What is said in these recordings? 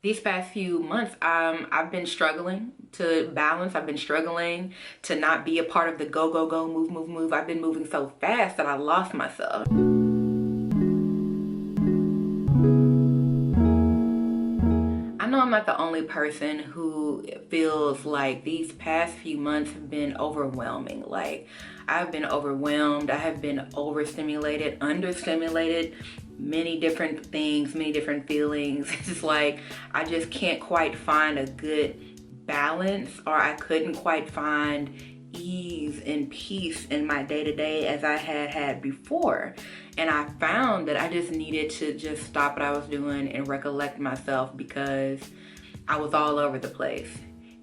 These past few months, I've been struggling to balance. I've been struggling to not be a part of the go, go, go, move, move, move. I've been moving so fast that I lost myself. I know I'm not the only person who feels like these past few months have been overwhelming. Like, I've been overwhelmed, I have been overstimulated, understimulated, many different things, many different feelings. It's just like I just can't quite find a good balance, or I couldn't quite find ease and peace in my day-to-day as I had before. And I found that I just needed to just stop what I was doing and recollect myself, because I was all over the place.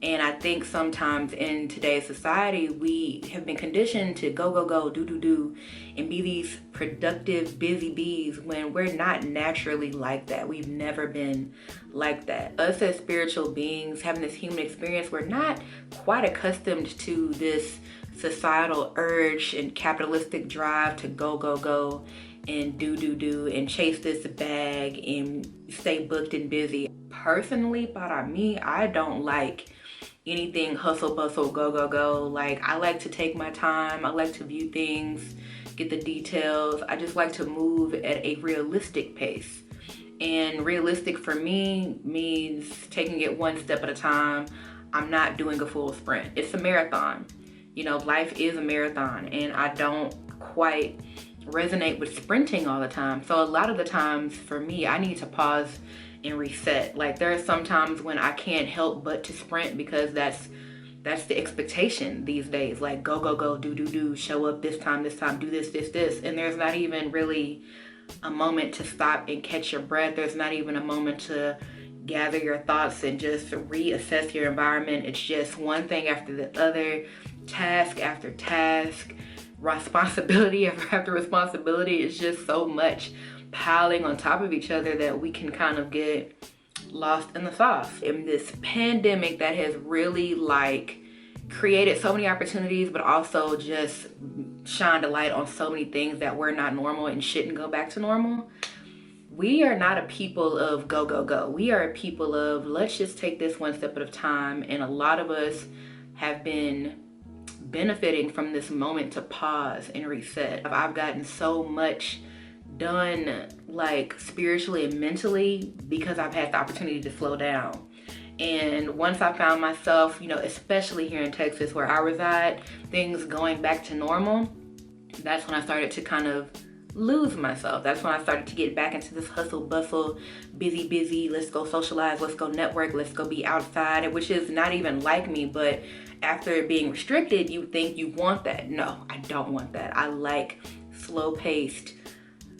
And I think sometimes in today's society, we have been conditioned to go, go, go, do, do, do, and be these productive, busy bees when we're not naturally like that. We've never been like that. Us as spiritual beings having this human experience, we're not quite accustomed to this societal urge and capitalistic drive to go, go, go, and do, and chase this bag and stay booked and busy. Personally, para me, I don't like anything hustle bustle, go, go, go. Like, I like to take my time. I like to view things, get the details. I just like to move at a realistic pace. And realistic for me means taking it one step at a time. I'm not doing a full sprint. It's a marathon. You know, life is a marathon, and I don't quite resonate with sprinting all the time. So a lot of the times for me, I need to pause and reset. Like, there are some times when I can't help but to sprint, because that's the expectation these days. Like, go, go, go, do, do, do, show up this time, do this. And there's not even really a moment to stop and catch your breath. There's not even a moment to gather your thoughts and just reassess your environment. It's just one thing after the other, task after task, responsibility after responsibility. It's just so much piling on top of each other that we can kind of get lost in the sauce. In this pandemic that has really like created so many opportunities, but also just shined a light on so many things that were not normal and shouldn't go back to normal. We are not a people of go, go, go. We are a people of let's just take this one step at a time. And a lot of us have been benefiting from this moment to pause and reset. I've gotten so much done, like spiritually and mentally, because I've had the opportunity to slow down. And once I found myself, you know, especially here in Texas where I reside, things going back to normal, that's when I started to kind of lose myself. That's when I started to get back into this hustle bustle, busy, let's go socialize, let's go network, let's go be outside, which is not even like me. But after being restricted, you think you want that. No, I don't want that. I like slow paced,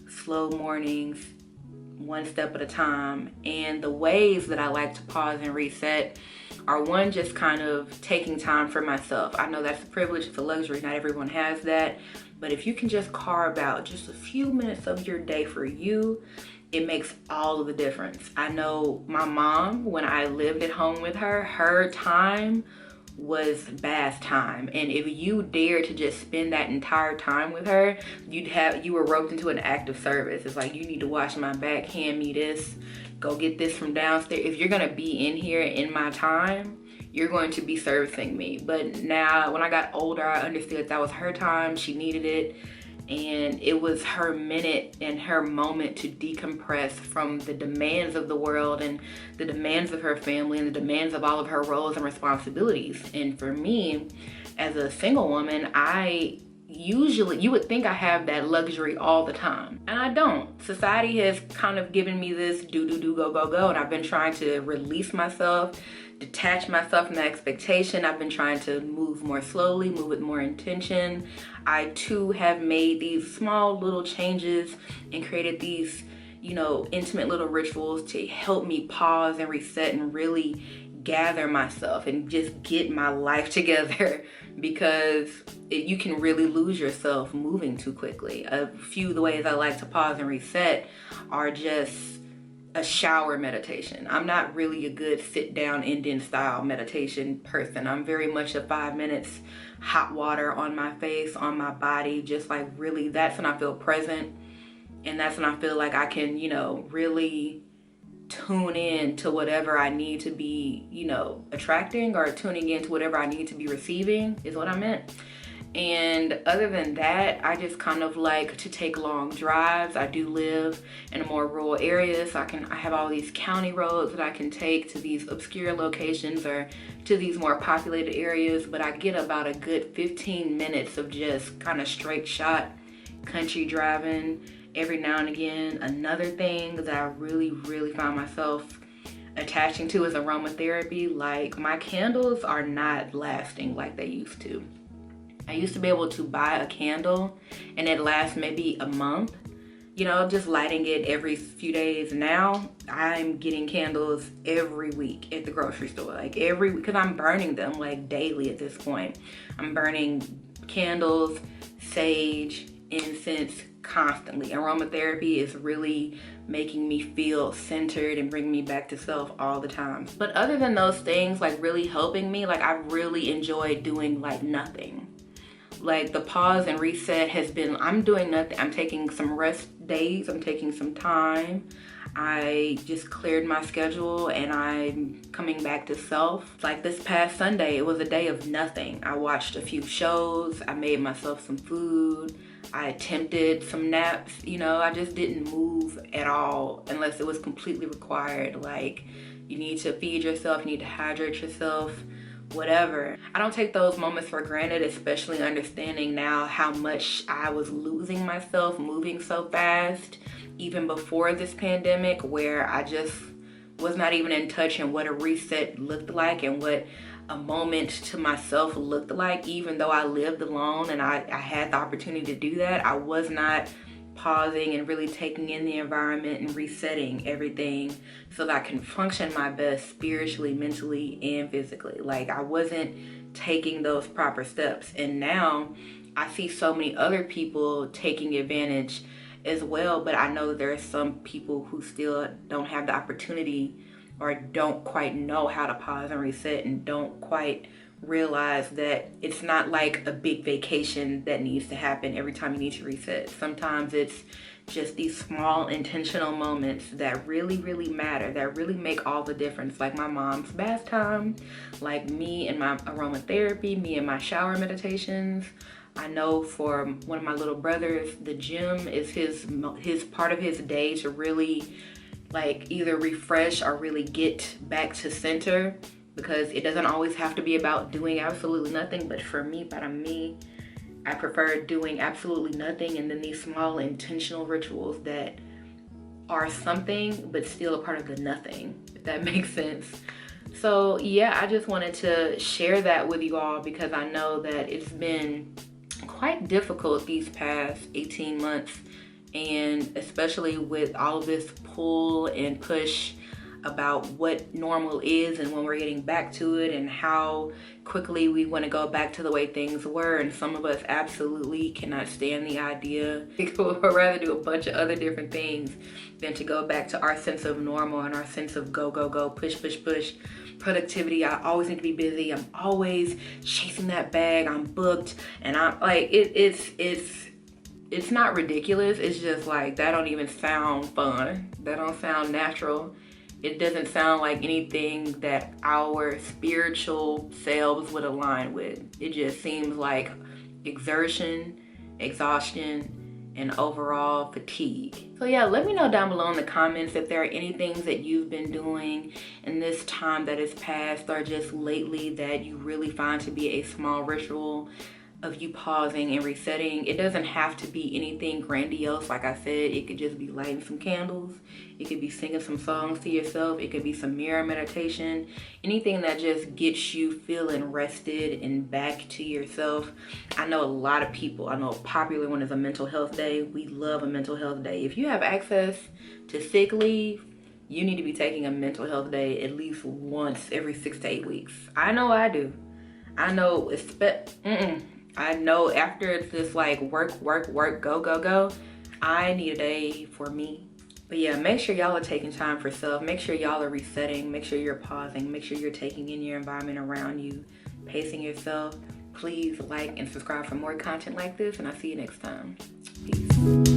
slow mornings, one step at a time. And the ways that I like to pause and reset are, one, just kind of taking time for myself. I know that's a privilege, it's a luxury, not everyone has that. But if you can just carve out just a few minutes of your day for you, it makes all of the difference. I know my mom, when I lived at home with her, her time was bath time. And if you dared to just spend that entire time with her, you were roped into an act of service. It's like, you need to wash my back, hand me this, go get this from downstairs. If you're gonna be in here in my time, you're going to be servicing me. But now, when I got older, I understood that was her time. She needed it. And it was her minute and her moment to decompress from the demands of the world and the demands of her family and the demands of all of her roles and responsibilities. And for me, as a single woman, you would think I have that luxury all the time, and I don't. Society has kind of given me this do, go, go, go, and I've been trying to release myself, detach myself from that expectation. I've been trying to move more slowly, move with more intention. I too have made these small little changes and created these, you know, intimate little rituals to help me pause and reset and really gather myself and just get my life together, because you can really lose yourself moving too quickly. A few of the ways I like to pause and reset are just a shower meditation. I'm not really a good sit down Indian style meditation person. I'm very much a 5 minutes hot water on my face, on my body, just like really, that's when I feel present. And that's when I feel like I can, you know, really tune in to whatever I need to be, you know, attracting, or tuning in to whatever I need to be receiving is what I meant. And other than that, I just kind of like to take long drives. I do live in a more rural area, so I have all these county roads that I can take to these obscure locations or to these more populated areas, but I get about a good 15 minutes of just kind of straight shot country driving every now and again. Another thing that I really find myself attaching to is aromatherapy. Like, my candles are not lasting like they used to. I used to be able to buy a candle and it lasts maybe a month, you know, just lighting it every few days. Now I'm getting candles every week at the grocery store, like every week, because I'm burning them like daily at this point. I'm burning candles, sage, incense constantly. Aromatherapy is really making me feel centered and bringing me back to self all the time. But other than those things like really helping me, like I really enjoy doing like nothing. Like, the pause and reset has been, I'm doing nothing. I'm taking some rest days. I'm taking some time. I just cleared my schedule and I'm coming back to self. Like this past Sunday, it was a day of nothing. I watched a few shows. I made myself some food. I attempted some naps. You know, I just didn't move at all unless it was completely required. Like, you need to feed yourself, you need to hydrate yourself, whatever. I don't take those moments for granted, especially understanding now how much I was losing myself moving so fast even before this pandemic, where I just was not even in touch in what a reset looked like and what a moment to myself looked like. Even though I lived alone and I had the opportunity to do that, I was not pausing and really taking in the environment and resetting everything so that I can function my best spiritually, mentally, and physically. Like, I wasn't taking those proper steps. And now I see so many other people taking advantage as well, but I know there are some people who still don't have the opportunity or don't quite know how to pause and reset and don't quite realize that it's not like a big vacation that needs to happen every time you need to reset. Sometimes it's just these small intentional moments that really matter, that really make all the difference. Like my mom's bath time, like me and my aromatherapy, me and my shower meditations. I know for one of my little brothers, the gym is his part of his day to really like either refresh or really get back to center, because it doesn't always have to be about doing absolutely nothing. But for me, I prefer doing absolutely nothing, and then these small intentional rituals that are something but still a part of the nothing, if that makes sense. So yeah, I just wanted to share that with you all because I know that it's been quite difficult these past 18 months, and especially with all this pull and push about what normal is and when we're getting back to it and how quickly we want to go back to the way things were. And some of us absolutely cannot stand the idea. We would rather do a bunch of other different things than to go back to our sense of normal and our sense of go, push, productivity. I always need to be busy. I'm always chasing that bag. I'm booked. And I'm like, it's not ridiculous. It's just like, that don't even sound fun. That don't sound natural. It doesn't sound like anything that our spiritual selves would align with. It just seems like exertion, exhaustion, and overall fatigue. So yeah, let me know down below in the comments if there are any things that you've been doing in this time that has passed or just lately that you really find to be a small ritual of you pausing and resetting. It doesn't have to be anything grandiose. Like I said, it could just be lighting some candles. It could be singing some songs to yourself. It could be some mirror meditation. Anything that just gets you feeling rested and back to yourself. I know a lot of people, I know a popular one is a mental health day. We love a mental health day. If you have access to sick leave, you need to be taking a mental health day at least once every 6 to 8 weeks. I know I do. I know I know after it's just like work, go, I need a day for me. But yeah, make sure y'all are taking time for self. Make sure y'all are resetting. Make sure you're pausing. Make sure you're taking in your environment around you, pacing yourself. Please like and subscribe for more content like this, and I'll see you next time. Peace.